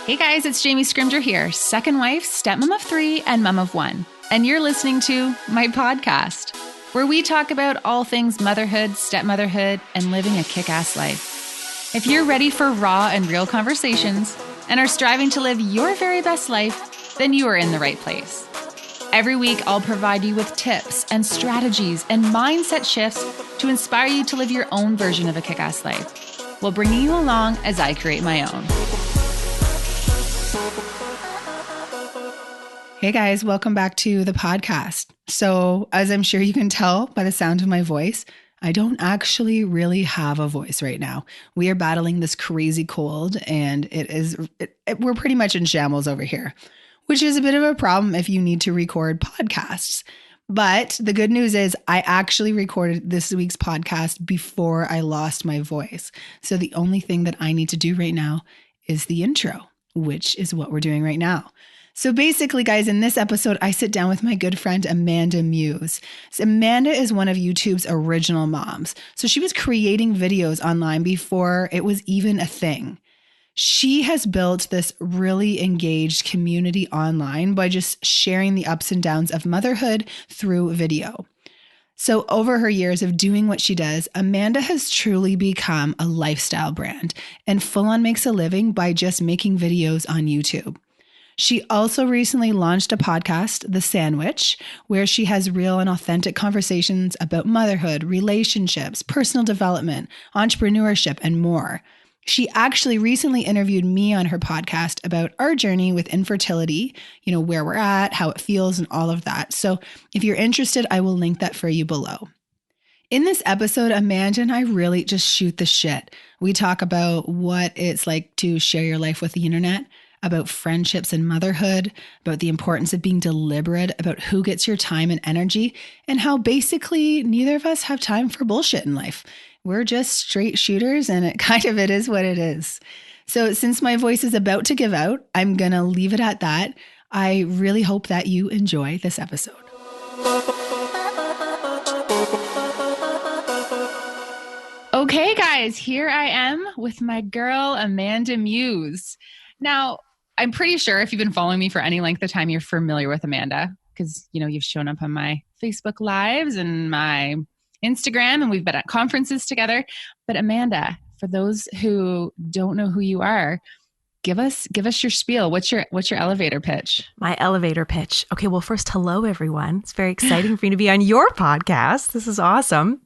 Hey guys, it's Jamie Scrimger here, second wife, stepmom of 3, and mom of 1. And you're listening to my podcast, where we talk about all things motherhood, stepmotherhood, and living a kick-ass life. If you're ready for raw and real conversations and are striving to live your very best life, then you are in the right place. Every week, I'll provide you with tips and strategies and mindset shifts to inspire you to live your own version of a kick-ass life, while bringing you along as I create my own. Hey guys, welcome back to the podcast. So as I'm sure you can tell by the sound of my voice, I don't actually really have a voice right now. We are battling this crazy cold and we're pretty much in shambles over here, which is a bit of a problem if you need to record podcasts. But the good news is I actually recorded this week's podcast before I lost my voice. So the only thing that I need to do right now is the intro, which is what we're doing right now. So basically, guys, in this episode, I sit down with my good friend, Amanda Muse. So Amanda is one of YouTube's original moms. So she was creating videos online before it was even a thing. She has built this really engaged community online by just sharing the ups and downs of motherhood through video. So over her years of doing what she does, Amanda has truly become a lifestyle brand and full on makes a living by just making videos on YouTube. She also recently launched a podcast, The Sandwich, where she has real and authentic conversations about motherhood, relationships, personal development, entrepreneurship, and more. She actually recently interviewed me on her podcast about our journey with infertility, where we're at, how it feels, and all of that. So if you're interested, I will link that for you below. In this episode, Amanda and I really just shoot the shit. We talk about what it's like to share your life with the internet, about friendships and motherhood, about the importance of being deliberate, about who gets your time and energy, and how basically neither of us have time for bullshit in life. We're just straight shooters, and it is what it is. So since my voice is about to give out, I'm going to leave it at that. I really hope that you enjoy this episode. Okay, guys, here I am with my girl, Amanda Muse. Now, I'm pretty sure if you've been following me for any length of time, you're familiar with Amanda because, you've shown up on my Facebook Lives and my Instagram, and we've been at conferences together. But Amanda, for those who don't know who you are, give us your spiel. What's your elevator pitch? My elevator pitch. Okay, well, first, hello, everyone. It's very exciting for me to be on your podcast. This is awesome.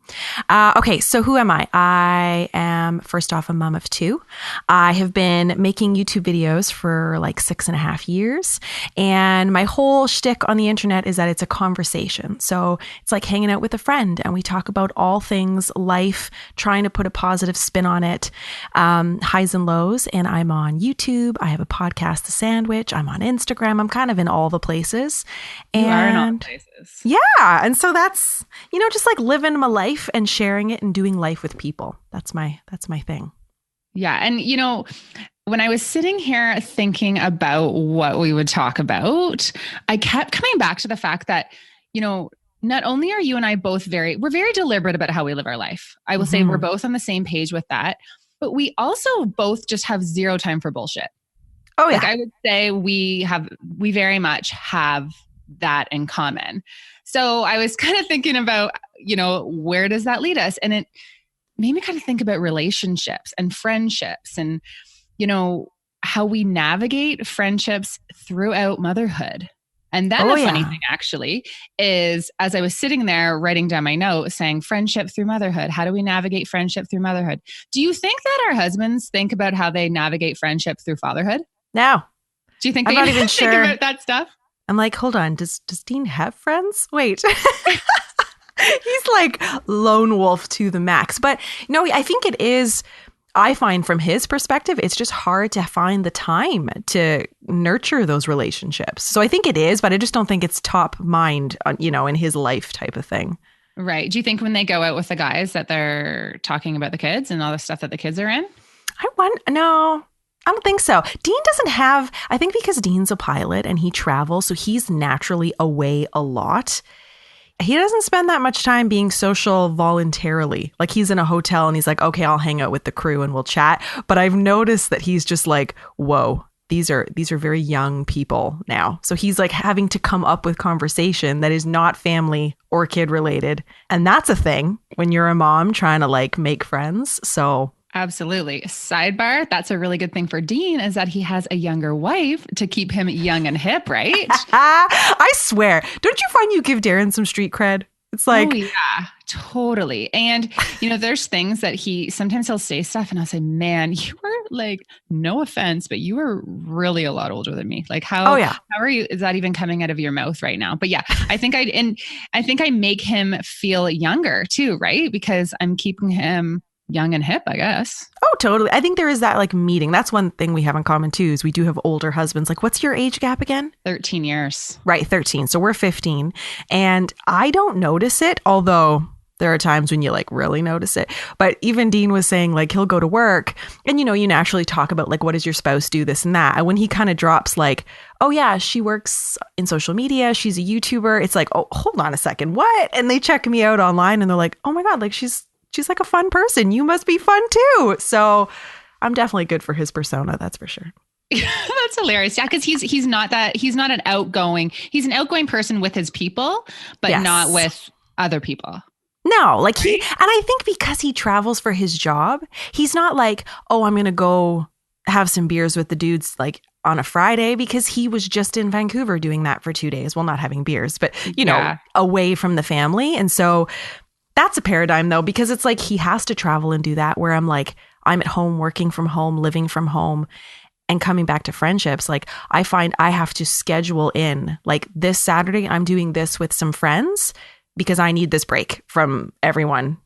Okay, so who am I? I am, first off, a mom of 2. I have been making YouTube videos for like 6.5 years. And my whole shtick on the internet is that it's a conversation. So it's like hanging out with a friend and we talk about all things life, trying to put a positive spin on it, highs and lows. And I'm on YouTube. I have a podcast, The Sandwich. I'm on Instagram. I'm kind of in all the places. You are in all the places. Yeah. And so that's, just like living my life and sharing it and doing life with people. That's my thing. Yeah. And, when I was sitting here thinking about what we would talk about, I kept coming back to the fact that, not only are you and I both we're very deliberate about how we live our life. I will say we're both on the same page with that. But we also both just have zero time for bullshit. Oh, yeah. Like I would say we very much have that in common. So I was kind of thinking about, where does that lead us? And it made me kind of think about relationships and friendships and, how we navigate friendships throughout motherhood. And then the funny thing actually is, as I was sitting there writing down my note saying friendship through motherhood, how do we navigate friendship through motherhood? Do you think that our husbands think about how they navigate friendship through fatherhood? No. Do you think I'm they not even think sure about that stuff? I'm like, hold on. Does Dean have friends? Wait. He's like lone wolf to the max. But no, I think it is. I find from his perspective, it's just hard to find the time to nurture those relationships. So I think it is, but I just don't think it's top mind, in his life type of thing. Right. Do you think when they go out with the guys that they're talking about the kids and all the stuff that the kids are in? No, I don't think so. Dean doesn't have, I think because Dean's a pilot and he travels, so he's naturally away a lot. He doesn't spend that much time being social voluntarily. Like he's in a hotel and he's like, okay, I'll hang out with the crew and we'll chat. But I've noticed that he's just like, whoa, these are very young people now. So he's like having to come up with conversation that is not family or kid related. And that's a thing when you're a mom trying to like make friends. So Absolutely. Sidebar, that's a really good thing for Dean is that he has a younger wife to keep him young and hip, right? I swear. Don't you find you give Darren some street cred? It's like, oh yeah, totally. And there's things that sometimes he'll say stuff and I'll say, man, you were like, no offense, but you were really a lot older than me. Like how are you, is that even coming out of your mouth right now? But yeah, I think I make him feel younger too, right? Because I'm keeping him young and hip, I guess. Oh, totally. I think there is that like meeting. That's one thing we have in common too, is we do have older husbands. Like, what's your age gap again? 13 years. Right, 13. So we're 15. And I don't notice it, although there are times when you like really notice it. But even Dean was saying like he'll go to work and you naturally talk about like, what does your spouse do, this and that. And when he kind of drops like, oh yeah, she works in social media, she's a YouTuber. It's like, oh, hold on a second, what? And they check me out online and they're like, oh my God, like she's like a fun person. You must be fun too. So I'm definitely good for his persona. That's for sure. That's hilarious. Yeah. Cause he's not an outgoing person with his people, but not with other people. No, like and I think because he travels for his job, he's not like, oh, I'm going to go have some beers with the dudes like on a Friday, because he was just in Vancouver doing that for 2 days. Well, not having beers, but away from the family. And so that's a paradigm though, because it's like he has to travel and do that, where I'm like, I'm at home, working from home, living from home, and coming back to friendships. Like I find I have to schedule in like this Saturday, I'm doing this with some friends because I need this break from everyone.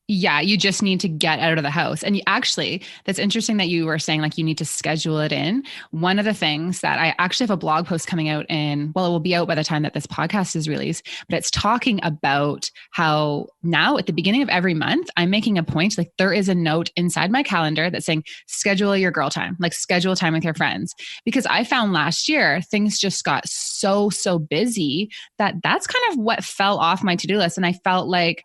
Yeah, you just need to get out of the house. And that's interesting that you were saying like you need to schedule it in. One of the things that I actually have a blog post coming out it will be out by the time that this podcast is released, but it's talking about how now at the beginning of every month, I'm making a point, like there is a note inside my calendar that's saying, schedule your girl time, like schedule time with your friends. Because I found last year, things just got so busy that's kind of what fell off my to-do list. And I felt like,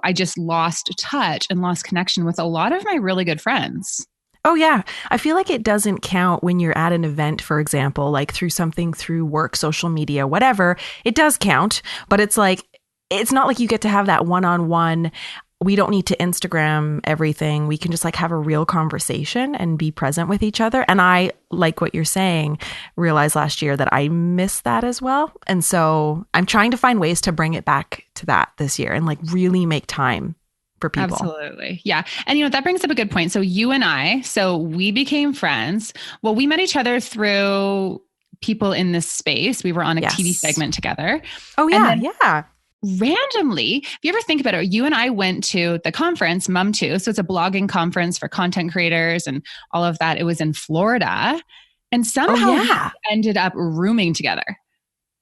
I just lost touch and lost connection with a lot of my really good friends. Oh, yeah. I feel like it doesn't count when you're at an event, for example, like through work, social media, whatever. It does count, but it's like, it's not like you get to have that one-on-one. We don't need to Instagram everything. We can just like have a real conversation and be present with each other. And I, like what you're saying, realized last year that I miss that as well. And so I'm trying to find ways to bring it back to that this year and like really make time for people. Absolutely. Yeah. And that brings up a good point. So you and I, we became friends. Well, we met each other through people in this space. We were on a TV segment together. Oh yeah. Yeah. Randomly, if you ever think about it, you and I went to the conference, Mum Too. So it's a blogging conference for content creators and all of that. It was in Florida. And somehow we ended up rooming together.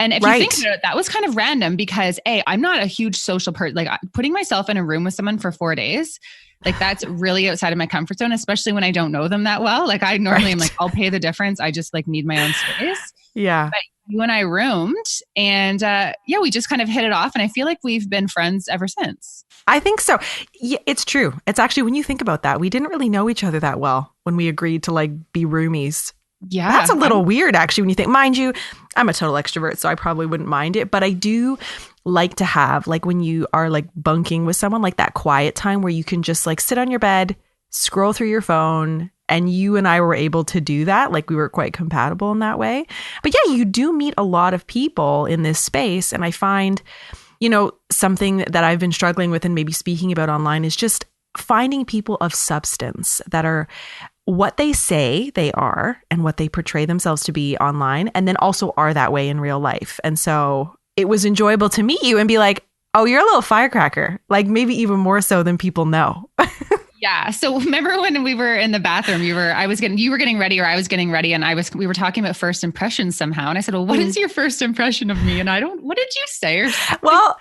And if you think about it, that was kind of random because I'm not a huge social person. Like putting myself in a room with someone for 4 days, like that's really outside of my comfort zone, especially when I don't know them that well. Like I normally am like, I'll pay the difference. I just like need my own space. Yeah. But you and I roomed and we just kind of hit it off. And I feel like we've been friends ever since. I think so. Yeah, it's true. It's actually, when you think about that, we didn't really know each other that well when we agreed to like be roomies. Yeah. That's a little weird actually when you think, mind you, I'm a total extrovert, so I probably wouldn't mind it. But I do like to have like when you are like bunking with someone, like that quiet time where you can just like sit on your bed, scroll through your phone. And you and I were able to do that. Like we were quite compatible in that way. But yeah, you do meet a lot of people in this space. And I find, something that I've been struggling with and maybe speaking about online is just finding people of substance that are what they say they are and what they portray themselves to be online, and then also are that way in real life. And so it was enjoyable to meet you and be like, oh, you're a little firecracker, like maybe even more so than people know. Yeah. So remember when we were in the bathroom, you were getting ready or I was getting ready and we were talking about first impressions somehow. And I said, well, what is your first impression of me? And what did you say? Well,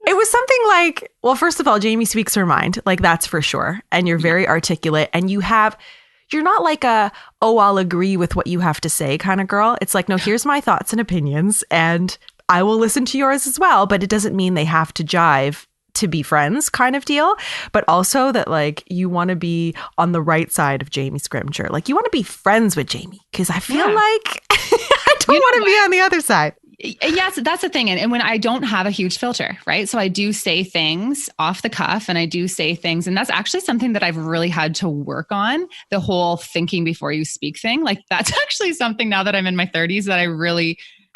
it was something like, well, first of all, Jamie speaks her mind, like that's for sure. And you're very articulate and you're not like I'll agree with what you have to say kind of girl. It's like, no, here's my thoughts and opinions and I will listen to yours as well. But it doesn't mean they have to jive to be friends kind of deal, but also that like you want to be on the right side of Jamie Scrimger. Like you want to be friends with Jamie because I feel like I don't want to be on the other side. Yes, that's the thing. And when I don't have a huge filter, right? So I do say things off the cuff and I do say things. And that's actually something that I've really had to work on, the whole thinking before you speak thing. Like that's actually something now that I'm in my 30s that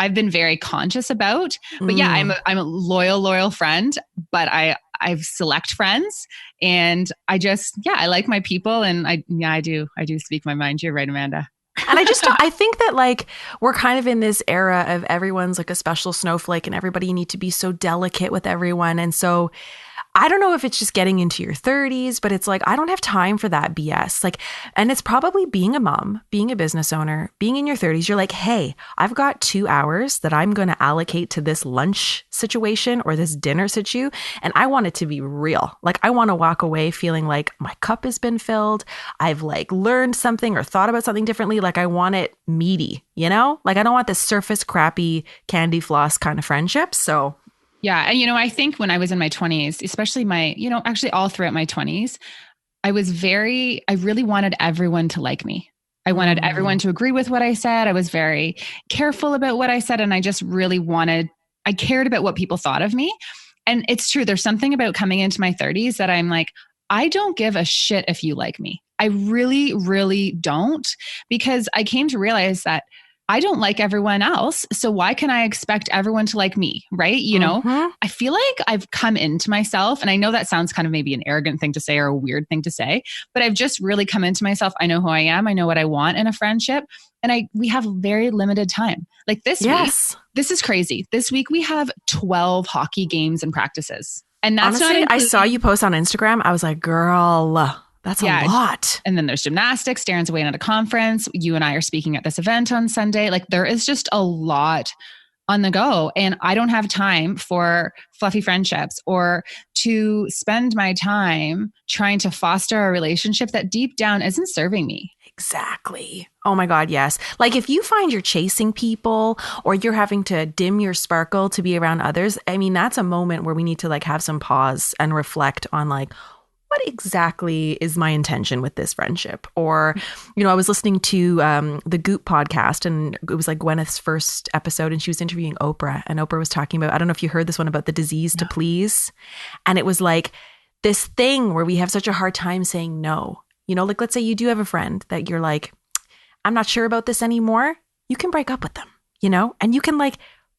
I've been very conscious about. But yeah, I'm a loyal friend, but I've select friends and I like my people and I do speak my mind. You're right, Amanda. And I think that like we're kind of in this era of everyone's like a special snowflake and everybody need to be so delicate with everyone. And so I don't know if it's just getting into your 30s, but it's like, I don't have time for that BS. Like, and it's probably being a mom, being a business owner, being in your 30s. You're like, hey, I've got 2 hours that I'm going to allocate to this lunch situation or this dinner situ. And I want it to be real. Like, I want to walk away feeling like my cup has been filled. I've like learned something or thought about something differently. Like I want it meaty, you know, like I don't want this surface crappy candy floss kind of friendship. So yeah. And, I think when I was in my 20s, especially actually all throughout my 20s, I really wanted everyone to like me. I wanted everyone to agree with what I said. I was very careful about what I said. And I just really I cared about what people thought of me. And it's true. There's something about coming into my 30s that I'm like, I don't give a shit if you like me. I really, really don't, because I came to realize that I don't like everyone else. So why can I expect everyone to like me? Right. I feel like I've come into myself, and I know that sounds kind of maybe an arrogant thing to say or a weird thing to say, but I've just really come into myself. I know who I am. I know what I want in a friendship. And we have very limited time. Like this week, this is crazy. This week we have 12 hockey games and practices. And that's honestly, I saw you post on Instagram. I was like, girl, that's a lot. And then there's gymnastics. Darren's away at a conference. You and I are speaking at this event on Sunday. Like there is just a lot on the go. And I don't have time for fluffy friendships or to spend my time trying to foster a relationship that deep down isn't serving me. Exactly. Oh my God, yes. Like if you find you're chasing people or you're having to dim your sparkle to be around others, I mean, that's a moment where we need to like have some pause and reflect on like, what exactly is my intention with this friendship? Or, I was listening to the Goop podcast, and it was like Gwyneth's first episode, and she was interviewing Oprah, and Oprah was talking about, I don't know if you heard this one about the disease to please. And it was like this thing where we have such a hard time saying no. Like let's say you do have a friend that you're like, I'm not sure about this anymore. You can break up with them, and you can like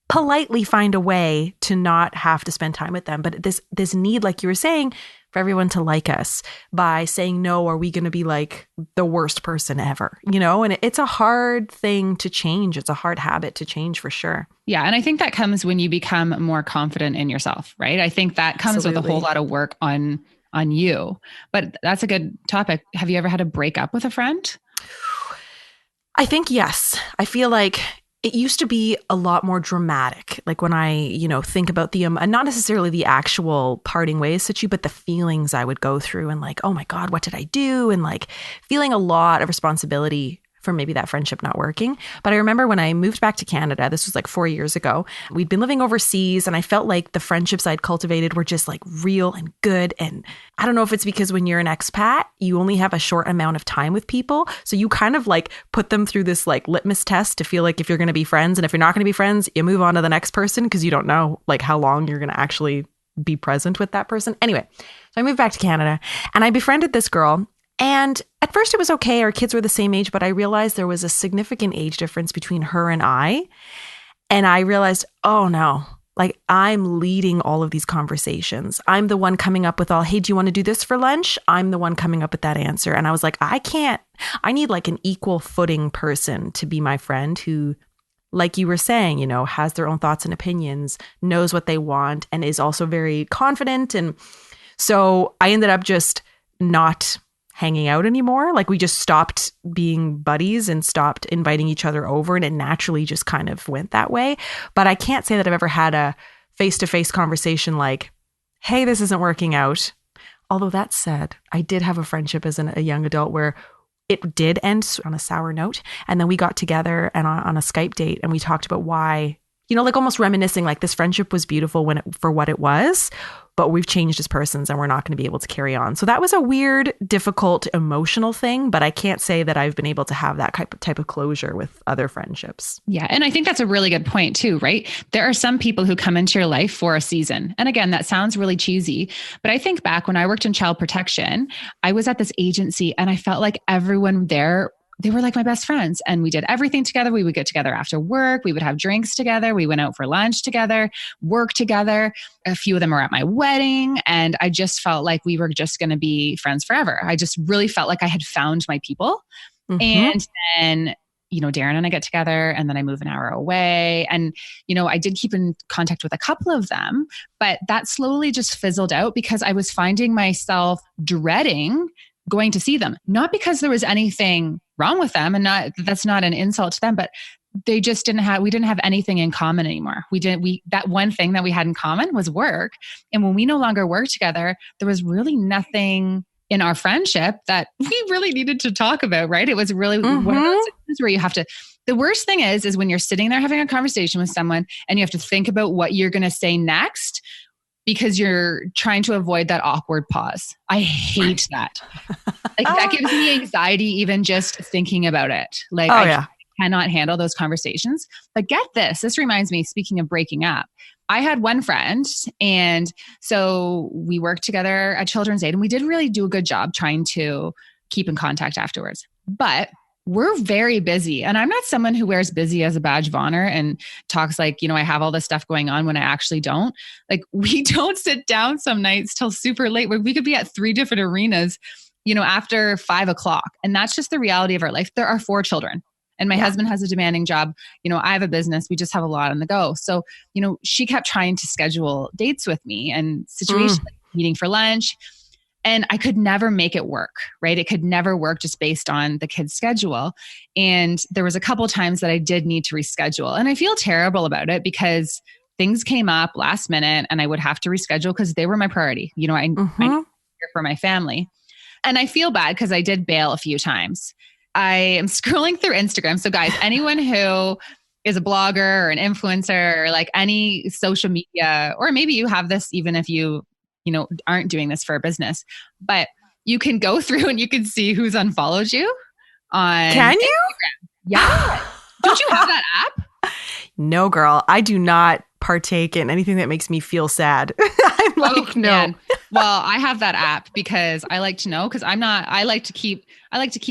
politely find a way to not have to spend time with them. But this need, like you were saying, for everyone to like us by saying no, are we going to be like the worst person ever? And it's a hard thing to change. It's a hard habit to change for sure. Yeah. And I think that comes when you become more confident in yourself, right? I think that comes with a whole lot of work on you. But that's a good topic. Have you ever had to break up with a friend? I think yes. I feel like it used to be a lot more dramatic. Like when I, think about and not necessarily the actual parting ways situ, but the feelings I would go through and like, oh my God, what did I do? And like feeling a lot of responsibility for maybe that friendship not working. But I remember when I moved back to Canada, this was like 4 years ago, we'd been living overseas and I felt like the friendships I'd cultivated were just like real and good. And I don't know if it's because when you're an expat, you only have a short amount of time with people. So you kind of like put them through this like litmus test to feel like if you're going to be friends, and if you're not going to be friends, you move on to the next person because you don't know like how long you're going to actually be present with that person. Anyway, so I moved back to Canada and I befriended this girl. And at first it was okay. Our kids were the same age, but I realized there was a significant age difference between her and I. And I realized, oh no, like I'm leading all of these conversations. I'm the one coming up with hey, do you want to do this for lunch? I'm the one coming up with that answer. And I was like, I need like an equal footing person to be my friend who, like you were saying, has their own thoughts and opinions, knows what they want, and is also very confident. And so I ended up just not hanging out anymore. Like we just stopped being buddies and stopped inviting each other over, and it naturally just kind of went that way. But I can't say that I've ever had a face-to-face conversation like, hey, this isn't working out. Although that said, I did have a friendship as a young adult where it did end on a sour note. And then we got together and on a Skype date and we talked about why, like almost reminiscing, like this friendship was beautiful for what it was. but we've changed as persons and we're not going to be able to carry on. So that was a weird, difficult, emotional thing, but I can't say that I've been able to have that type of closure with other friendships. Yeah. And I think that's a really good point too, right? There are some people who come into your life for a season. And again, that sounds really cheesy, but I think back when I worked in child protection, I was at this agency and I felt like everyone there, they were like my best friends, and we did everything together. We would get together after work. We would have drinks together. We went out for lunch together, work together. A few of them were at my wedding. And I just felt like we were just going to be friends forever. I just really felt like I had found my people. And then, Darren and I get together, and then I move an hour away. And, I did keep in contact with a couple of them, but that slowly just fizzled out because I was finding myself dreading going to see them. Not because there was anything wrong with them, and that's not an insult to them, but we didn't have anything in common anymore. That one thing that we had in common was work. And when we no longer worked together, there was really nothing in our friendship that we really needed to talk about, right? It was really one of those things where you have to, the worst thing is when you're sitting there having a conversation with someone and you have to think about what you're going to say next because you're trying to avoid that awkward pause. I hate that. Like that gives me anxiety even just thinking about it. Like I cannot handle those conversations. But get this. This reminds me, speaking of breaking up, I had one friend, and so we worked together at Children's Aid, and we did really do a good job trying to keep in contact afterwards. But we're very busy, and I'm not someone who wears busy as a badge of honor and talks like, I have all this stuff going on when I actually don't. Like we don't sit down some nights till super late where we could be at 3 different arenas, after 5:00. And that's just the reality of our life. There are 4 children. And my husband has a demanding job. I have a business. We just have a lot on the go. So, she kept trying to schedule dates with me and situations like meeting for lunch. And I could never make it work, right? It could never work just based on the kids' schedule. And there was a couple times that I did need to reschedule. And I feel terrible about it because things came up last minute and I would have to reschedule because they were my priority. I need to be here for my family. And I feel bad because I did bail a few times. I am scrolling through Instagram. So guys, anyone who is a blogger or an influencer or like any social media, or maybe you have this even if you aren't doing this for a business, but you can go through and you can see who's unfollowed you on Can you? Instagram. Yeah. Don't you have that app? No, girl. I do not partake in anything that makes me feel sad. I'm like, no. Man. Well, I have that app because I like to know, because I like to keep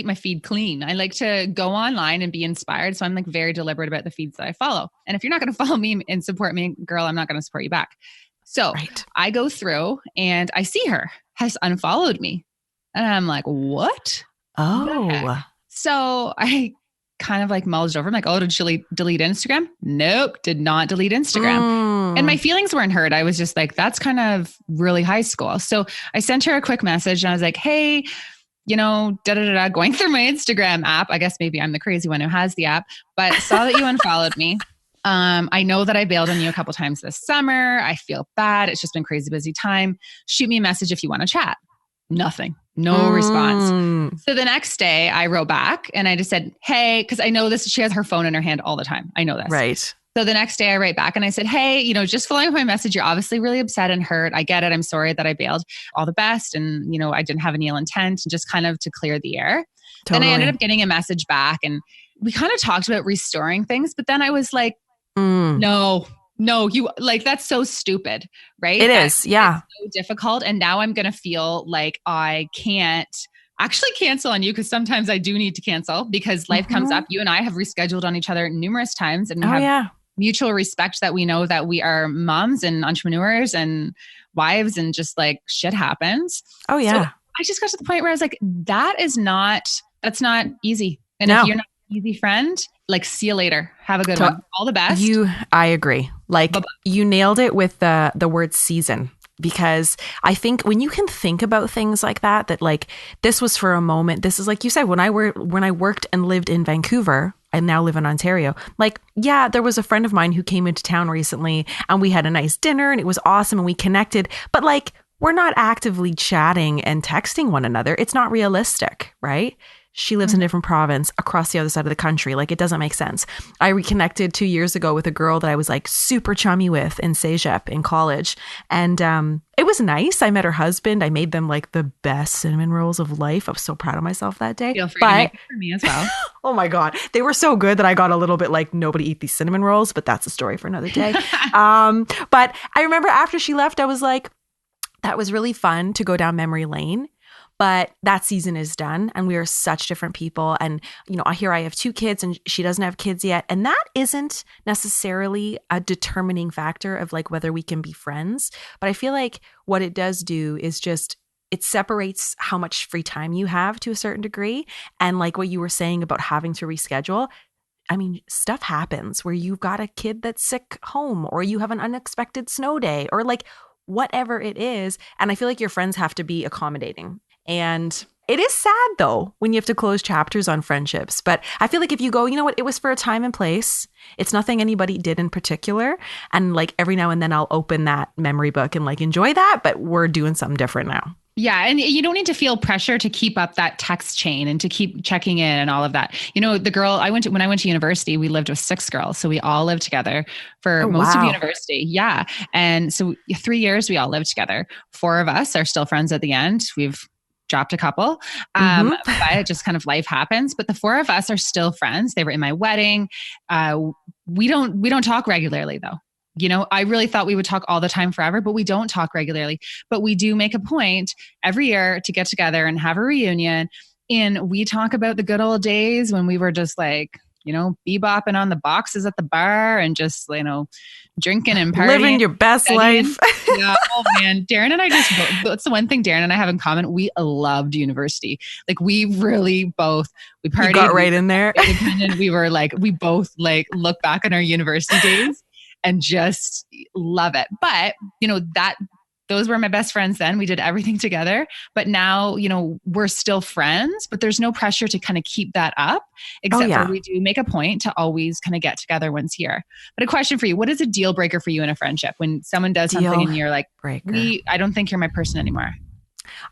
my feed clean. I like to go online and be inspired. So I'm like very deliberate about the feeds that I follow. And if you're not going to follow me and support me, girl, I'm not going to support you back. So I go through and I see her has unfollowed me. And I'm like, what? Oh. So I kind of like mulled over. I'm like, oh, did she delete Instagram? Nope, did not delete Instagram. And my feelings weren't hurt. I was just like, that's kind of really high school. So I sent her a quick message and I was like, hey, going through my Instagram app. I guess maybe I'm the crazy one who has the app, but saw that you unfollowed me. I know that I bailed on you a couple times this summer. I feel bad. It's just been crazy busy time. Shoot me a message if you want to chat. Nothing. No response. So the next day I wrote back and I just said, hey, because I know this, she has her phone in her hand all the time. I know this. Right. So the next day I write back and I said, hey, just following up my message, you're obviously really upset and hurt. I get it. I'm sorry that I bailed. All the best. And, I didn't have any ill intent, and just kind of to clear the air. Totally. Then I ended up getting a message back and we kind of talked about restoring things. But then I was like, no, you like, that's so stupid, right? It is. Yeah. It's so difficult. And now I'm going to feel like I can't actually cancel on you, because sometimes I do need to cancel because life comes up. You and I have rescheduled on each other numerous times, and we have mutual respect that we know that we are moms and entrepreneurs and wives, and just like shit happens. Oh yeah. So I just got to the point where I was like, that's not easy. And if you're not an easy friend, like, see you later. Have a good one. All the best. I agree. Like, you nailed it with the word season, because I think when you can think about things like that like this was for a moment. This is like you said, when I worked and lived in Vancouver, I now live in Ontario. Like, yeah, there was a friend of mine who came into town recently and we had a nice dinner and it was awesome and we connected, but like, we're not actively chatting and texting one another. It's not realistic, right? She lives in a different province across the other side of the country. Like, it doesn't make sense. I reconnected 2 years ago with a girl that I was like super chummy with in Cégep in college. And it was nice. I met her husband. I made them like the best cinnamon rolls of life. I was so proud of myself that day. Feel free to make it for me as well. Oh my God. They were so good that I got a little bit like, nobody eat these cinnamon rolls, but that's a story for another day. But I remember after she left, I was like, that was really fun to go down memory lane. But that season is done and we are such different people. And, you know, I have 2 kids and she doesn't have kids yet. And that isn't necessarily a determining factor of like whether we can be friends. But I feel like what it does do is just, it separates how much free time you have to a certain degree. And like what you were saying about having to reschedule, I mean, stuff happens where you've got a kid that's sick home or you have an unexpected snow day or like whatever it is. And I feel like your friends have to be accommodating. And it is sad though when you have to close chapters on friendships. But I feel like if you go, you know what, it was for a time and place. It's nothing anybody did in particular. And like every now and then I'll open that memory book and like enjoy that. But we're doing something different now. Yeah. And you don't need to feel pressure to keep up that text chain and to keep checking in and all of that. You know, the girl when I went to university, we lived with 6 girls. So we all lived together for most of university. Yeah. And so 3 years, we all lived together. 4 of us are still friends at the end. We've dropped a couple, but it just kind of life happens. But the 4 of us are still friends. They were in my wedding. We don't talk regularly though. You know, I really thought we would talk all the time forever, but we don't talk regularly. But we do make a point every year to get together and have a reunion. And we talk about the good old days when we were just like, you know, bebopping on the boxes at the bar and just, you know, drinking and partying. Living your best life. Yeah. Oh man. Darren and I that's the one thing Darren and I have in common. We loved university. Like we really both, we partied. You got right in there. We were like, we both like look back on our university days and just love it. But, you know, those were my best friends then. We did everything together. But now, you know, we're still friends, but there's no pressure to kind of keep that up, except for we do make a point to always kind of get together once a year. But a question for you, what is a deal breaker for you in a friendship? When someone does something and you're like, I don't think you're my person anymore.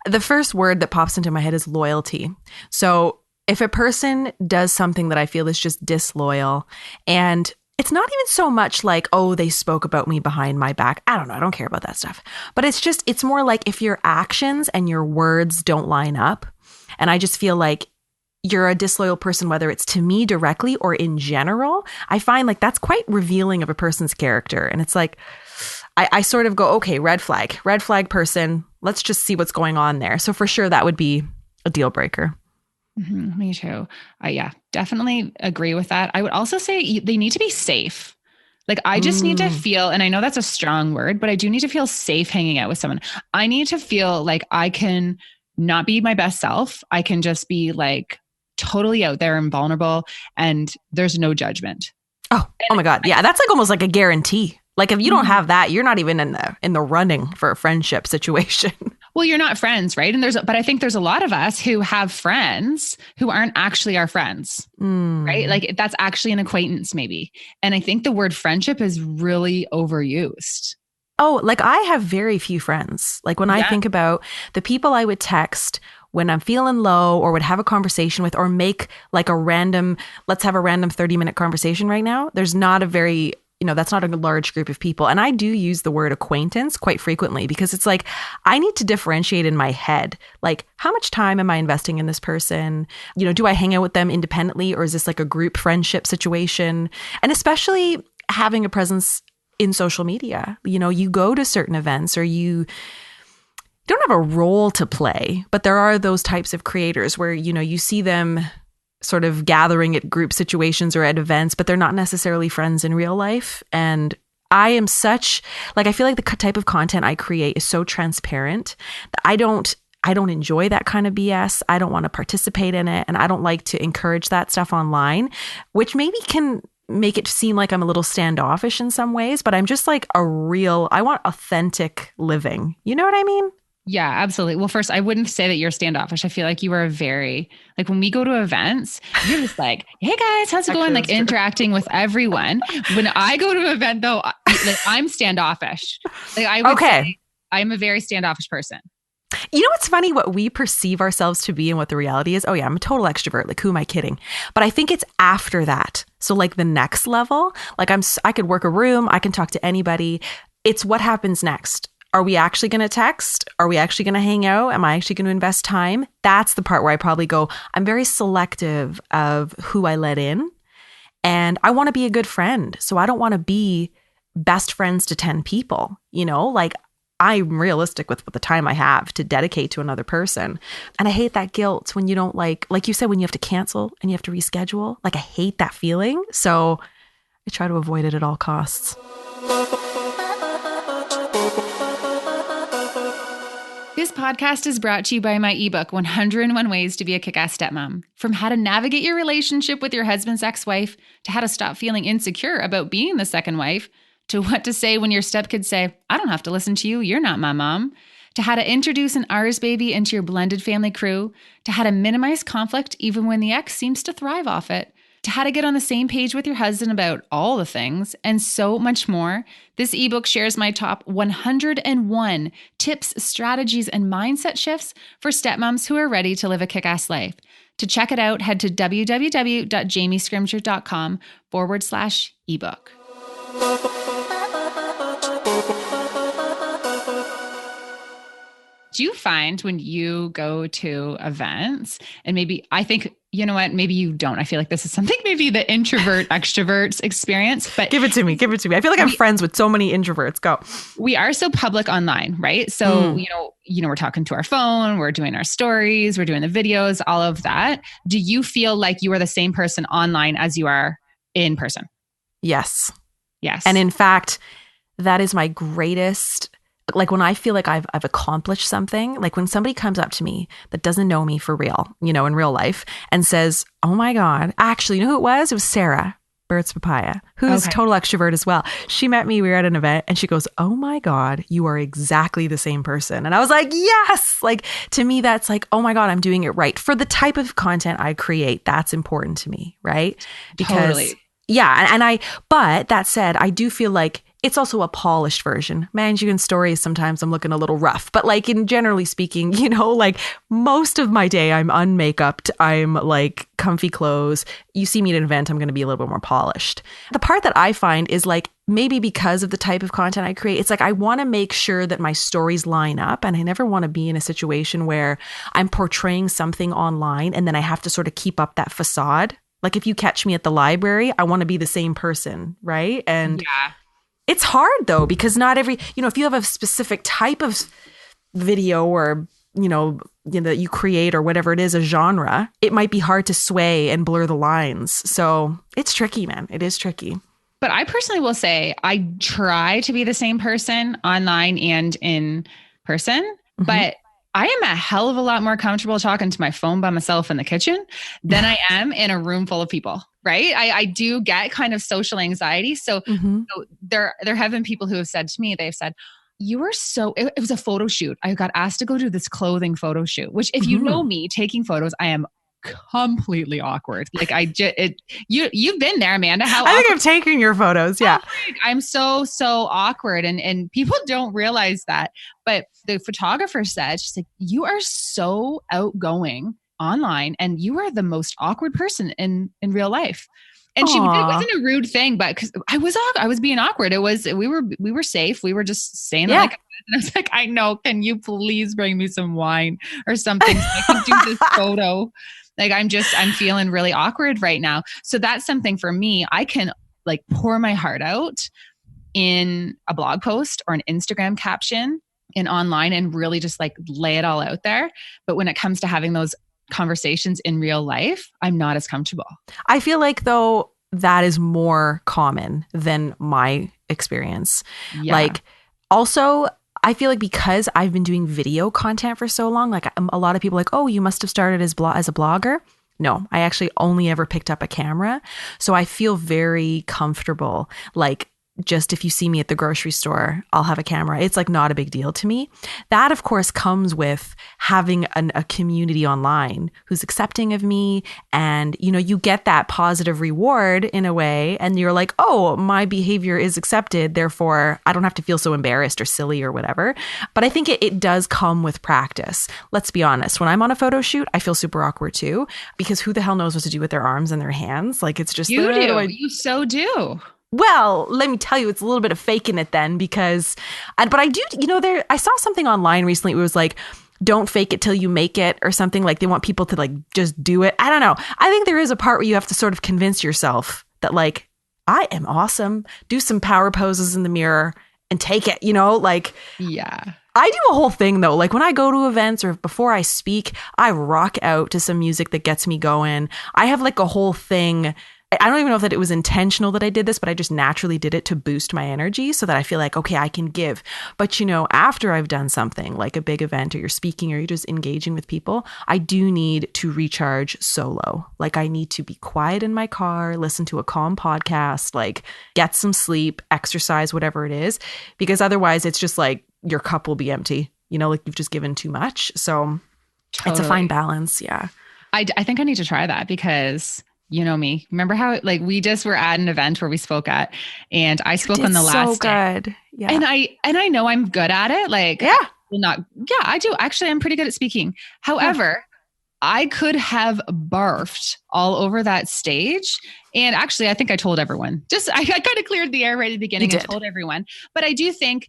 The first word that pops into my head is loyalty. So if a person does something that I feel is just disloyal, and it's not even so much like, oh, they spoke about me behind my back. I don't know. I don't care about that stuff. But it's more like if your actions and your words don't line up. And I just feel like you're a disloyal person, whether it's to me directly or in general. I find like that's quite revealing of a person's character. And it's like, I sort of go, okay, red flag person. Let's just see what's going on there. So for sure, that would be a deal breaker. Mm-hmm, me too. Yeah, definitely agree with that. I would also say they need to be safe. Like I just need to feel, and I know that's a strong word, but I do need to feel safe hanging out with someone. I need to feel like I can not be my best self. I can just be like totally out there and vulnerable and there's no judgment. Oh my God. Yeah. That's like almost like a guarantee. Like if you don't have that, you're not even in the running for a friendship situation. Well, you're not friends, right? And but I think there's a lot of us who have friends who aren't actually our friends, right? Like that's actually an acquaintance maybe. And I think the word friendship is really overused. Oh, like I have very few friends. Like when I think about the people I would text when I'm feeling low or would have a conversation with or make like let's have a random 30-minute conversation right now. There's not a very, that's not a large group of people. And I do use the word acquaintance quite frequently because it's like, I need to differentiate in my head. Like, how much time am I investing in this person? Do I hang out with them independently or is this like a group friendship situation? And especially having a presence in social media, you go to certain events or you don't have a role to play, but there are those types of creators where, you see them sort of gathering at group situations or at events, but they're not necessarily friends in real life. And I am I feel like the type of content I create is so transparent that I don't enjoy that kind of BS. I don't want to participate in it. And I don't like to encourage that stuff online, which maybe can make it seem like I'm a little standoffish in some ways, but I'm just like I want authentic living. You know what I mean? Yeah, absolutely. Well, first, I wouldn't say that you're standoffish. I feel like you are like when we go to events, you're just like, hey guys, how's it going? Like interacting with everyone. When I go to an event though, I'm standoffish. Like I would say I'm a very standoffish person. You know what's funny? What we perceive ourselves to be and what the reality is? Oh yeah, I'm a total extrovert. Like, who am I kidding? But I think it's after that. So like the next level, like I could work a room. I can talk to anybody. It's what happens next. Are we actually going to text? Are we actually going to hang out? Am I actually going to invest time? That's the part where I probably go, I'm very selective of who I let in. And I want to be a good friend. So I don't want to be best friends to 10 people, like I'm realistic with the time I have to dedicate to another person. And I hate that guilt when you don't like you said, when you have to cancel and you have to reschedule. Like, I hate that feeling. So I try to avoid it at all costs. This podcast is brought to you by my ebook, 101 Ways to be a Kick-Ass Stepmom. From how to navigate your relationship with your husband's ex-wife, to how to stop feeling insecure about being the second wife, to what to say when your stepkids say, I don't have to listen to you, you're not my mom, to how to introduce an ours baby into your blended family crew, to how to minimize conflict even when the ex seems to thrive off it, to how to get on the same page with your husband about all the things, and so much more. This ebook shares my top 101 tips, strategies, and mindset shifts for stepmoms who are ready to live a kick-ass life. To check it out, head to www.jamiescrimger.com/ebook. Do you find when you go to events, and maybe I think, you know what, maybe you don't. I feel like this is something maybe the introvert extroverts experience, but Give it to me. I feel like I'm friends with so many introverts. Go. We are so public online, right? So, we're talking to our phone, we're doing our stories, we're doing the videos, all of that. Do you feel like you are the same person online as you are in person? Yes. Yes. And in fact, that is my greatest, like when I feel like I've accomplished something, like when somebody comes up to me that doesn't know me for real, in real life, and says, oh my God, actually, you know who it was? It was Sarah, Birds Papaya, who's total extrovert as well. She met me, we were at an event, and she goes, oh my God, you are exactly the same person. And I was like, yes, like to me, that's like, oh my God, I'm doing it right. For the type of content I create, that's important to me, right? Because totally. Yeah. But that said, I do feel like it's also a polished version. Man, you in stories, sometimes I'm looking a little rough, but like in generally speaking, like most of my day I'm unmakeuped. I'm like comfy clothes. You see me at an event, I'm going to be a little bit more polished. The part that I find is like, maybe because of the type of content I create, it's like, I want to make sure that my stories line up, and I never want to be in a situation where I'm portraying something online and then I have to sort of keep up that facade. Like if you catch me at the library, I want to be the same person. Right. And yeah. It's hard though, because not every, if you have a specific type of video or, that you create or whatever it is, a genre, it might be hard to sway and blur the lines. So it's tricky, man. It is tricky. But I personally will say I try to be the same person online and in person, but I am a hell of a lot more comfortable talking to my phone by myself in the kitchen than I am in a room full of people. Right. I do get kind of social anxiety. So, so there have been people who have said to me, they've said, you were it was a photo shoot. I got asked to go to this clothing photo shoot, which if you know me taking photos, I am completely awkward. Like you've been there, Amanda. I think I've taken your photos. Yeah. I'm so awkward. And people don't realize that. But the photographer said, she's like, you are so outgoing online and you are the most awkward person in real life. And it wasn't a rude thing, but because I was being awkward. It was, we were safe. We were just saying that like, and I was like, I know, can you please bring me some wine or something so I can do this photo? Like, I'm feeling really awkward right now. So that's something for me. I can like pour my heart out in a blog post or an Instagram caption and online and really just like lay it all out there. But when it comes to having those conversations in real life, I'm not as comfortable. I feel like though that is more common than my experience. Yeah. Like also, I feel like because I've been doing video content for so long, like a lot of people are like, oh, you must have started as a blogger. No, I actually only ever picked up a camera. So I feel very comfortable, like just if you see me at the grocery store, I'll have a camera. It's like not a big deal to me. That, of course, comes with having a community online who's accepting of me. And, you know, you get that positive reward in a way. And you're like, oh, my behavior is accepted. Therefore, I don't have to feel so embarrassed or silly or whatever. But I think it does come with practice. Let's be honest. When I'm on a photo shoot, I feel super awkward too, because who the hell knows what to do with their arms and their hands? Like, it's just... You do. You so do. Well, let me tell you, it's a little bit of faking it then, because, but I do, you know, I saw something online recently. It was like, don't fake it till you make it or something. Like they want people to like, just do it. I don't know. I think there is a part where you have to sort of convince yourself that like, I am awesome. Do some power poses in the mirror and take it, you know, like, yeah. I do a whole thing though. Like when I go to events or before I speak, I rock out to some music that gets me going. I have like a whole thing. I don't even know if that it was intentional that I did this, but I just naturally did it to boost my energy so that I feel like, okay, I can give. But, you know, after I've done something like a big event or you're speaking or you're just engaging with people, I do need to recharge solo. Like I need to be quiet in my car, listen to a calm podcast, like get some sleep, exercise, whatever it is, because otherwise it's just like your cup will be empty, you know, like you've just given too much. So It's a fine balance. Yeah. I think I need to try that because you know me. Remember how like we just were at an event where we spoke at, and I spoke on the last day. Good. Yeah. And I know I'm good at it. Like, I do. Actually, I'm pretty good at speaking. However, I could have barfed all over that stage. And actually, I think I told everyone. I kind of cleared the air right at the beginning and told everyone. But I do think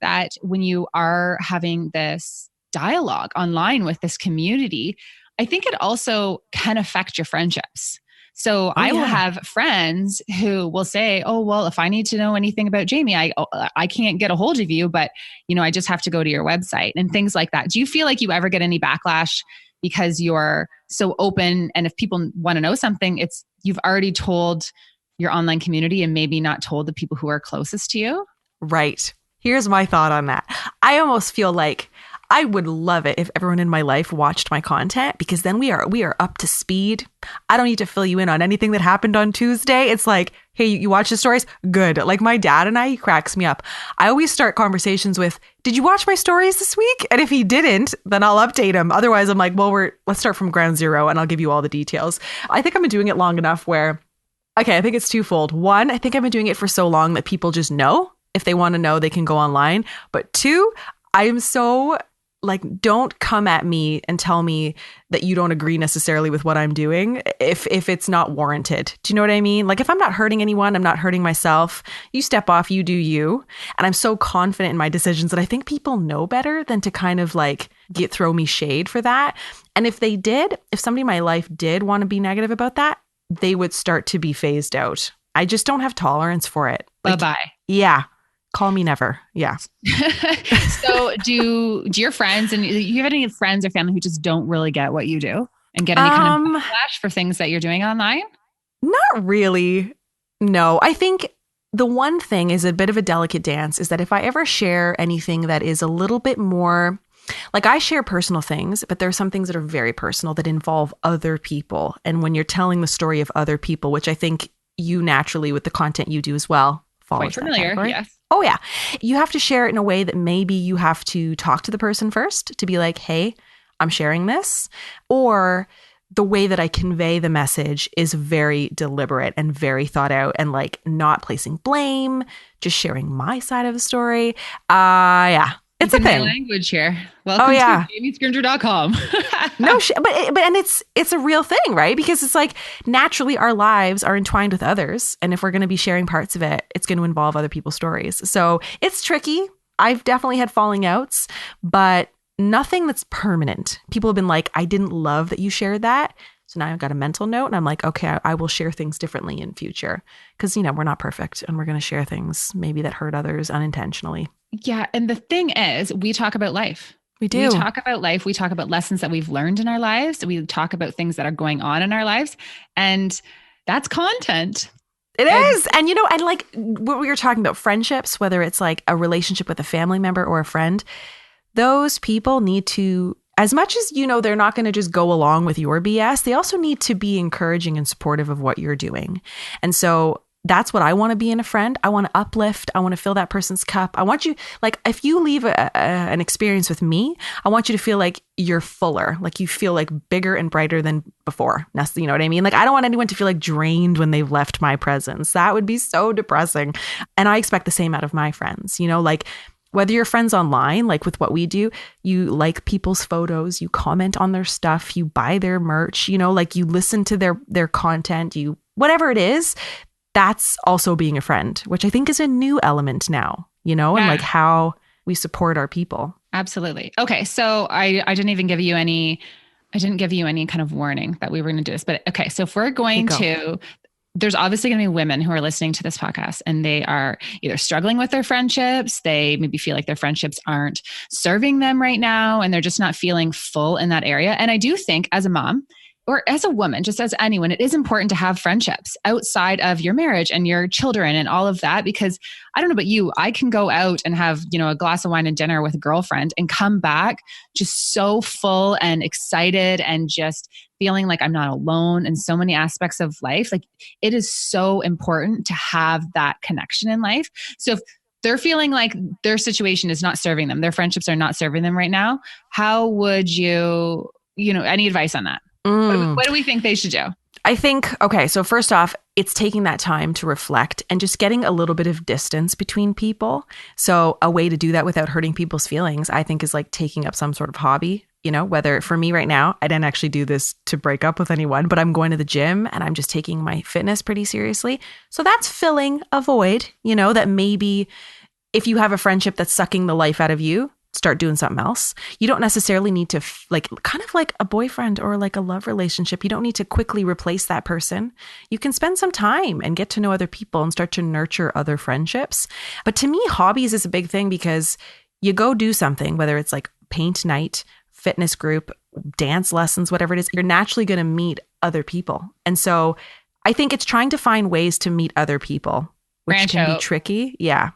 that when you are having this dialogue online with this community, I think it also can affect your friendships. So I will have friends who will say, oh, well, if I need to know anything about Jamie, I can't get a hold of you, but you know, I just have to go to your website and things like that. Do you feel like you ever get any backlash because you're so open? And if people want to know something, you've already told your online community and maybe not told the people who are closest to you? Right. Here's my thought on that. I almost feel like I would love it if everyone in my life watched my content, because then we are up to speed. I don't need to fill you in on anything that happened on Tuesday. It's like, hey, you watch the stories? Good. Like my dad and he cracks me up. I always start conversations with, did you watch my stories this week? And if he didn't, then I'll update him. Otherwise, I'm like, well, let's start from ground zero and I'll give you all the details. I think I've been doing it long enough where, okay, I think it's twofold. One, I think I've been doing it for so long that people just know. If they want to know, they can go online. But two, I am so like, don't come at me and tell me that you don't agree necessarily with what I'm doing if it's not warranted. Do you know what I mean? Like if I'm not hurting anyone, I'm not hurting myself, you step off, you do you. And I'm so confident in my decisions that I think people know better than to kind of like throw me shade for that. And if somebody in my life did want to be negative about that, they would start to be phased out. I just don't have tolerance for it. Like, bye-bye. Yeah. Call me never. Yeah. So do your friends, and do you have any friends or family who just don't really get what you do and get any kind of backlash for things that you're doing online? Not really. No, I think the one thing is a bit of a delicate dance is that if I ever share anything that is a little bit more, like I share personal things, but there are some things that are very personal that involve other people. And when you're telling the story of other people, which I think you naturally with the content you do as well, quite familiar. Yes. Oh yeah. You have to share it in a way that maybe you have to talk to the person first to be like, hey, I'm sharing this. Or the way that I convey the message is very deliberate and very thought out and like not placing blame, just sharing my side of the story. Yeah. It's a thing. Language here. Welcome to JamieScringer.com. No shit. But it's a real thing, right? Because it's like naturally our lives are entwined with others. And if we're going to be sharing parts of it, it's going to involve other people's stories. So it's tricky. I've definitely had falling outs, but nothing that's permanent. People have been like, I didn't love that you shared that. So now I've got a mental note and I'm like, okay, I will share things differently in future. Because, you know, we're not perfect and we're going to share things maybe that hurt others unintentionally. Yeah. And the thing is, we talk about life. We do. We talk about life. We talk about lessons that we've learned in our lives. We talk about things that are going on in our lives. And that's content. It is. And, you know, and like what we were talking about, friendships, whether it's like a relationship with a family member or a friend, those people need to, as much as, you know, they're not going to just go along with your BS, they also need to be encouraging and supportive of what you're doing. And so that's what I want to be in a friend. I want to uplift. I want to fill that person's cup. I want you, like, if you leave an experience with me, I want you to feel like you're fuller, like you feel like bigger and brighter than before. You know what I mean? Like, I don't want anyone to feel like drained when they've left my presence. That would be so depressing. And I expect the same out of my friends, you know, like, whether you're friends online, like with what we do, you like people's photos, you comment on their stuff, you buy their merch, you know, like you listen to their content, you, whatever it is, that's also being a friend, which I think is a new element now, you know, and like how we support our people. Absolutely. Okay. So I didn't even give you any, kind of warning that we were going to do this, but okay. So if we're going to, there's obviously going to be women who are listening to this podcast and they are either struggling with their friendships. They maybe feel like their friendships aren't serving them right now, and they're just not feeling full in that area. And I do think as a mom, or as a woman, just as anyone, it is important to have friendships outside of your marriage and your children and all of that, because I don't know about you, I can go out and have, you know, a glass of wine and dinner with a girlfriend and come back just so full and excited and just feeling like I'm not alone in so many aspects of life. Like, it is so important to have that connection in life. So if they're feeling like their situation is not serving them, their friendships are not serving them right now, how would you, any advice on that? What do we think they should do? I think, okay, so first off, it's taking that time to reflect and just getting a little bit of distance between people. So a way to do that without hurting people's feelings, I think, is like taking up some sort of hobby, you know, whether for me right now, I didn't actually do this to break up with anyone, but I'm going to the gym and I'm just taking my fitness pretty seriously. So that's filling a void, you know, that maybe if you have a friendship that's sucking the life out of you, start doing something else. You don't necessarily need to like kind of like a boyfriend or like a love relationship. You don't need to quickly replace that person. You can spend some time and get to know other people and start to nurture other friendships. But to me, hobbies is a big thing because you go do something, whether it's like paint night, fitness group, dance lessons, whatever it is, you're naturally going to meet other people. And so I think it's trying to find ways to meet other people, which can be tricky. Yeah.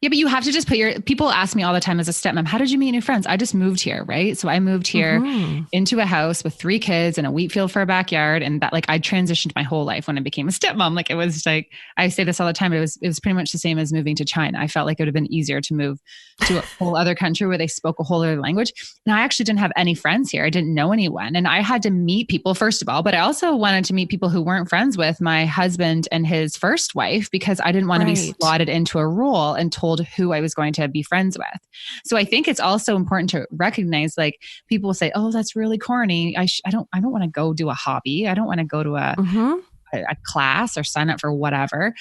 Yeah, but you have to just people ask me all the time as a stepmom, how did you meet new friends? I just moved here, right? So I moved here into a house with 3 kids and a wheat field for a backyard. And that, like, I transitioned my whole life when I became a stepmom. Like, it was like, I say this all the time, but it was pretty much the same as moving to China. I felt like it would have been easier to move to a whole other country where they spoke a whole other language. And I actually didn't have any friends here. I didn't know anyone. And I had to meet people, first of all, but I also wanted to meet people who weren't friends with my husband and his first wife, because I didn't want to be slotted into a role and told who I was going to be friends with. So I think it's also important to recognize, like, people say, oh, that's really corny. I don't want to go do a hobby. I don't want to go to a class or sign up for whatever.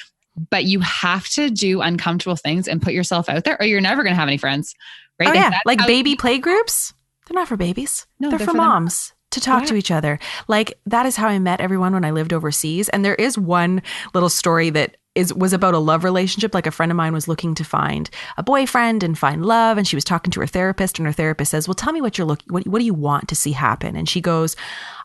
But you have to do uncomfortable things and put yourself out there, or you're never going to have any friends. Right? Oh, yeah. Like baby play groups. They're not for babies. No, they're for moms. To talk to each other. Like, that is how I met everyone when I lived overseas. And there is one little story that was about a love relationship. Like, a friend of mine was looking to find a boyfriend and find love. And she was talking to her therapist, and her therapist says, well, tell me what what do you want to see happen? And she goes,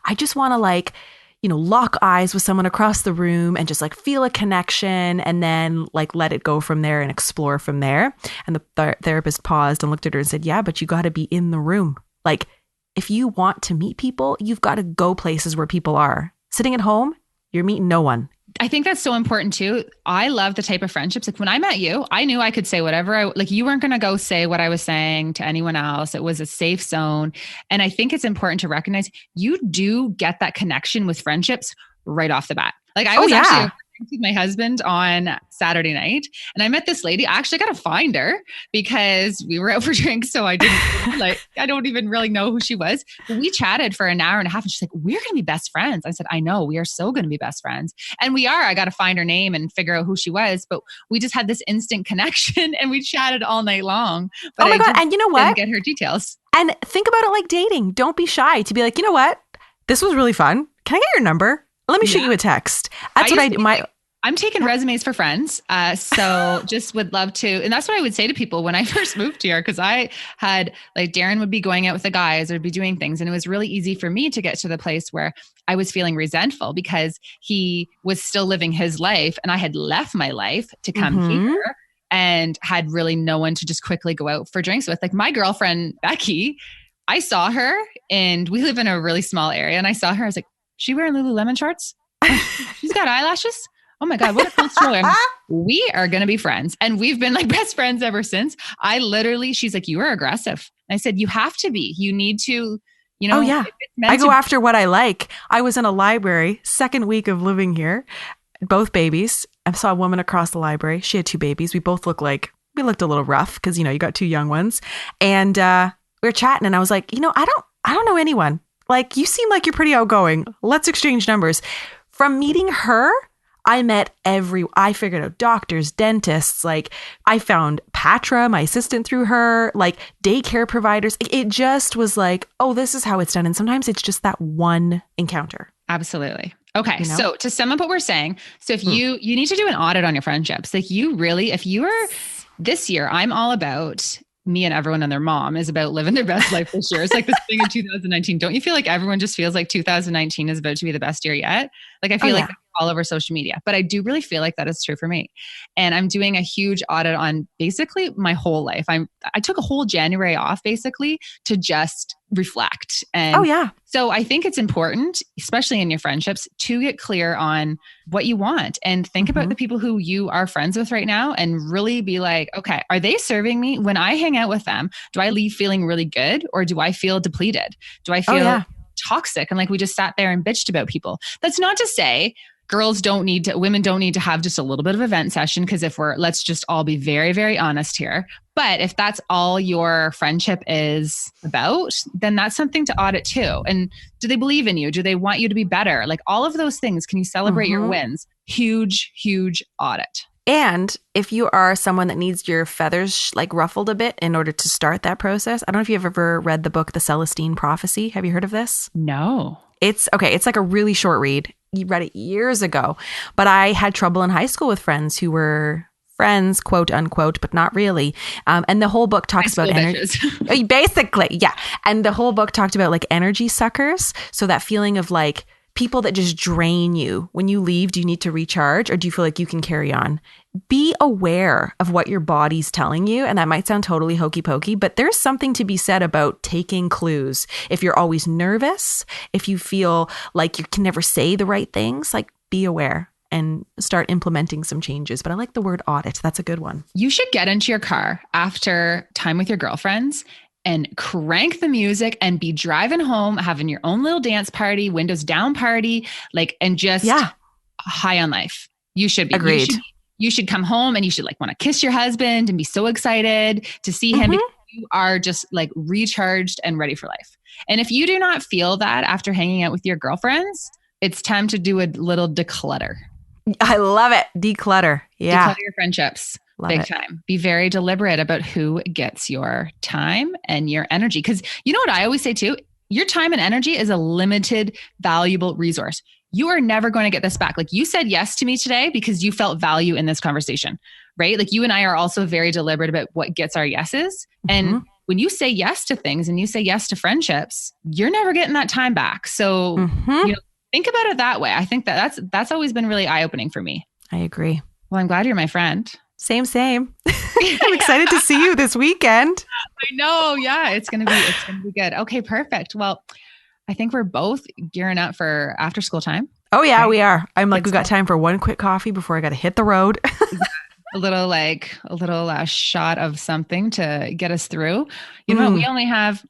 I just want to, like, you know, lock eyes with someone across the room and just like feel a connection, and then like let it go from there and explore from there. And the therapist paused and looked at her and said, yeah, but you got to be in the room. Like, if you want to meet people, you've got to go places where people are. Sitting at home, you're meeting no one. I think that's so important too. I love the type of friendships. Like, when I met you, I knew I could say whatever like, you weren't going to go say what I was saying to anyone else. It was a safe zone. And I think it's important to recognize you do get that connection with friendships right off the bat. Like, I was actually with my husband on Saturday night, and I met this lady. I actually got to find her because we were out for drinks. So I didn't I don't even really know who she was. But we chatted for an hour and a half, and she's like, we're going to be best friends. I said, I know, we are so going to be best friends. And we are. I got to find her name and figure out who she was. But we just had this instant connection and we chatted all night long. But oh my God. And you know what? Didn't get her details. And think about it like dating. Don't be shy to be like, you know what? This was really fun. Can I get your number? Let me shoot you a text. That's what I do. I'm taking resumes for friends. So just would love to. And that's what I would say to people when I first moved here. Cause I had, like, Darren would be going out with the guys or be doing things. And it was really easy for me to get to the place where I was feeling resentful because he was still living his life and I had left my life to come here and had really no one to just quickly go out for drinks with. Like, my girlfriend, Becky, I saw her, and we live in a really small area, and I saw her. I was like, she wearing Lululemon shorts? She's got eyelashes? oh my God, what a cool story. We are going to be friends. And we've been like best friends ever since. She's like, you are aggressive. And I said, you have to be. You need to, Oh, yeah. if it's meant I go to after what I like. I was in a library, second week of living here, both babies. I saw a woman across the library. She had 2 babies. We both looked a little rough because, you got 2 young ones. And we were chatting and I was like, I don't know anyone. Like, you seem like you're pretty outgoing. Let's exchange numbers. From meeting her, I figured out doctors, dentists, like I found Patra, my assistant, through her, like daycare providers. It just was like, oh, this is how it's done. And sometimes it's just that one encounter. Absolutely. Okay. So to sum up what we're saying, so if you need to do an audit on your friendships, like if you are this year, I'm all about me and everyone and their mom is about living their best life this year. It's like this thing in 2019. Don't you feel like everyone just feels like 2019 is about to be the best year yet? Like I feel like all over social media, but I do really feel like that is true for me. And I'm doing a huge audit on basically my whole life. I took a whole January off basically to just reflect. And so I think it's important, especially in your friendships, to get clear on what you want and think about the people who you are friends with right now and really be like, okay, are they serving me? When I hang out with them, do I leave feeling really good or do I feel depleted? Do I feel toxic? And like we just sat there and bitched about people. That's not to say women don't need to have just a little bit of a vent session. Because let's just all be very, very honest here. But if that's all your friendship is about, then that's something to audit too. And do they believe in you? Do they want you to be better? Like all of those things. Can you celebrate your wins? Huge, huge audit. And if you are someone that needs your feathers like ruffled a bit in order to start that process, I don't know if you've ever read the book, The Celestine Prophecy. Have you heard of this? No. It's like a really short read. You read it years ago, but I had trouble in high school with friends who were friends, quote unquote, but not really. And the whole book talks about energy. Basically, yeah. And the whole book talked about like energy suckers. So that feeling of like people that just drain you. When you leave, do you need to recharge or do you feel like you can carry on? Be aware of what your body's telling you. And that might sound totally hokey pokey, but there's something to be said about taking clues. If you're always nervous, if you feel like you can never say the right things, like be aware and start implementing some changes. But I like the word audit. That's a good one. You should get into your car after time with your girlfriends and crank the music and be driving home, having your own little dance party, windows down party, like, and just high on life. You should be. Agreed. You should come home and you should like want to kiss your husband and be so excited to see him because you are just like recharged and ready for life. And if you do not feel that after hanging out with your girlfriends, it's time to do a little declutter. I love it. Declutter. Yeah. Declutter your friendships. Love Big it. time. Be very deliberate about who gets your time and your energy. Because you know what I always say too? Your time and energy is a limited, valuable resource. You are never going to get this back. Like you said yes to me today because you felt value in this conversation, right? Like you and I are also very deliberate about what gets our yeses. And when you say yes to things and you say yes to friendships, you're never getting that time back. So think about it that way. I think that's always been really eye-opening for me. I agree. Well, I'm glad you're my friend. Same. I'm excited to see you this weekend. I know. Yeah, it's gonna be good. Okay, perfect. Well, I think we're both gearing up for after school time. Oh yeah, right? We are. I'm like, we got time for one quick coffee before I got to hit the road. a little shot of something to get us through. You know, we only have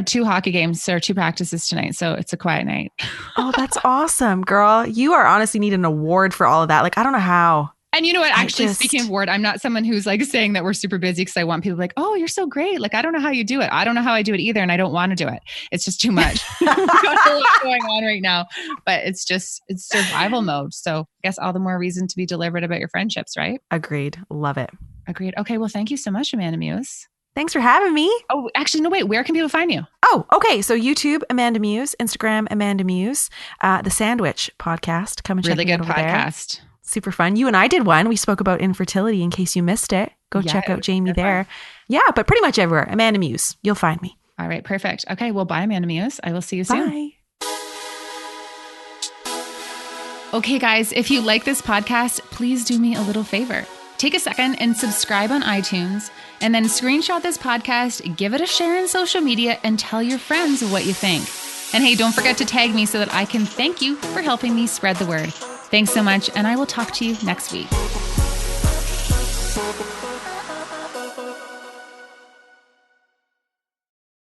2 hockey games or 2 practices tonight, so it's a quiet night. Oh, that's awesome, girl. You are honestly need an award for all of that. Like, I don't know how. And you know what? Actually, speaking of award, I'm not someone who's like saying that we're super busy because I want people like, oh, you're so great. Like, I don't know how you do it. I don't know how I do it either. And I don't want to do it. It's just too much. Got a lot going on right now, but it's survival mode. So I guess all the more reason to be deliberate about your friendships, right? Agreed. Love it. Agreed. Okay. Well, thank you so much, Amanda Muse. Thanks for having me. Oh, actually, no, wait. Where can people find you? Oh, okay. So YouTube, Amanda Muse, Instagram, Amanda Muse, the Sandwich podcast. Come and check it out. Really good podcast. There. Super fun. You and I did one. We spoke about infertility in case you missed it. Go check out Jamie there. Yeah, but pretty much everywhere. Amanda Muse. You'll find me. All right. Perfect. Okay. Well, bye, Amanda Muse. I will see you soon. Bye. Okay, guys. If you like this podcast, please do me a little favor. Take a second and subscribe on iTunes and then screenshot this podcast, give it a share in social media, and tell your friends what you think. And hey, don't forget to tag me so that I can thank you for helping me spread the word. Thanks so much, and I will talk to you next week.